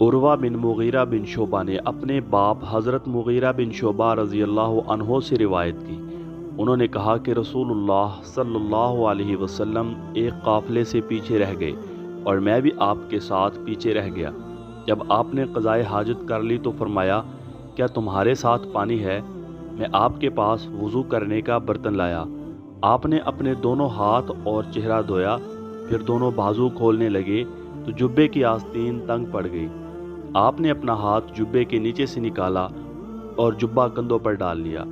عروہ بن مغیرہ بن شعبہ نے اپنے باپ حضرت مغیرہ بن شعبہ رضی اللہ عنہ سے روایت کی۔ انہوں نے کہا کہ رسول اللہ صلی اللہ علیہ وسلم ایک قافلے سے پیچھے رہ گئے اور میں بھی آپ کے ساتھ پیچھے رہ گیا۔ جب آپ نے قضائے حاجت کر لی تو فرمایا، کیا تمہارے ساتھ پانی ہے؟ میں آپ کے پاس وضو کرنے کا برتن لایا۔ آپ نے اپنے دونوں ہاتھ اور چہرہ دھویا، پھر دونوں بازو کھولنے لگے تو جبے کی آستین تنگ پڑ گئی۔ آپ نے اپنا ہاتھ جبے کے نیچے سے نکالا اور جبہ کندھوں پر ڈال لیا،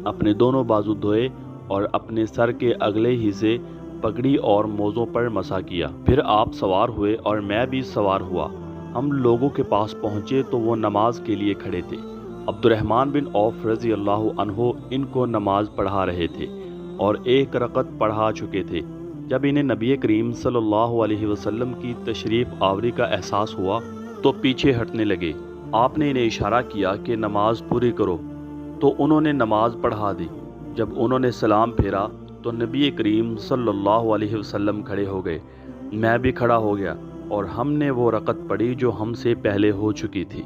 اپنے دونوں بازو دھوئے اور اپنے سر کے اگلے حصے پگڑی اور موزوں پر مسح کیا۔ پھر آپ سوار ہوئے اور میں بھی سوار ہوا۔ ہم لوگوں کے پاس پہنچے تو وہ نماز کے لیے کھڑے تھے۔ عبد الرحمن بن عوف رضی اللہ عنہ ان کو نماز پڑھا رہے تھے اور ایک رکعت پڑھا چکے تھے۔ جب انہیں نبی کریم صلی اللہ علیہ وسلم کی تشریف آوری کا احساس ہوا تو پیچھے ہٹنے لگے۔ آپ نے انہیں اشارہ کیا کہ نماز پوری کرو، تو انہوں نے نماز پڑھا دی۔ جب انہوں نے سلام پھیرا تو نبی کریم صلی اللہ علیہ وسلم کھڑے ہو گئے، میں بھی کھڑا ہو گیا اور ہم نے وہ رکعت پڑھی جو ہم سے پہلے ہو چکی تھی۔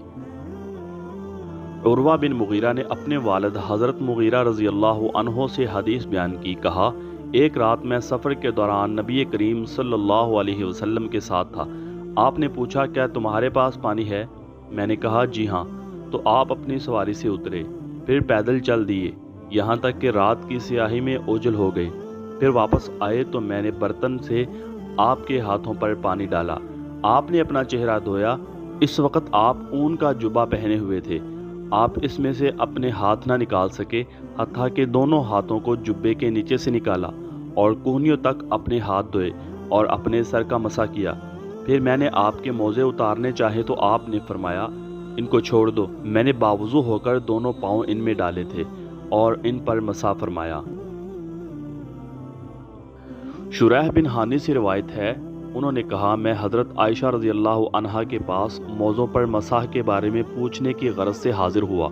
عروہ بن مغیرہ نے اپنے والد حضرت مغیرہ رضی اللہ عنہ سے حدیث بیان کی۔ کہا، ایک رات میں سفر کے دوران نبی کریم صلی اللہ علیہ وسلم کے ساتھ تھا۔ آپ نے پوچھا، کیا تمہارے پاس پانی ہے؟ میں نے کہا، جی ہاں۔ تو آپ اپنی سواری سے اترے، پھر پیدل چل دیے یہاں تک کہ رات کی سیاہی میں اوجھل ہو گئے۔ پھر واپس آئے تو میں نے برتن سے آپ کے ہاتھوں پر پانی ڈالا۔ آپ نے اپنا چہرہ دھویا۔ اس وقت آپ اون کا جبہ پہنے ہوئے تھے۔ آپ اس میں سے اپنے ہاتھ نہ نکال سکے حتیٰ کہ دونوں ہاتھوں کو جبے کے نیچے سے نکالا اور کہنیوں تک اپنے ہاتھ دھوئے اور اپنے سر کا مسح کیا۔ پھر میں نے آپ کے موزے اتارنے چاہے تو آپ نے فرمایا، ان کو چھوڑ دو۔ میں نے باوضو ہو کر دونوں پاؤں ان میں ڈالے تھے اور ان پر مسح فرمایا۔ شریح بن حانی سے روایت ہے، انہوں نے کہا، میں حضرت عائشہ رضی اللہ عنہا کے پاس موزوں پر مسح کے بارے میں پوچھنے کی غرض سے حاضر ہوا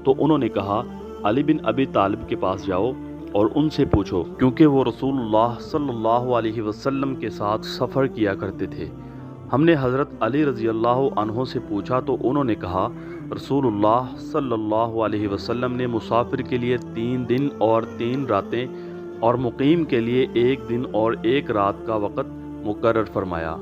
تو انہوں نے کہا، علی بن ابی طالب کے پاس جاؤ اور ان سے پوچھو، کیونکہ وہ رسول اللہ صلی اللہ علیہ وسلم کے ساتھ سفر کیا کرتے تھے۔ ہم نے حضرت علی رضی اللہ عنہ سے پوچھا تو انہوں نے کہا، رسول اللہ صلی اللہ علیہ وسلم نے مسافر کے لیے 3 دن اور 3 راتیں اور مقیم کے لیے 1 دن اور 1 رات کا وقت مقرر فرمایا۔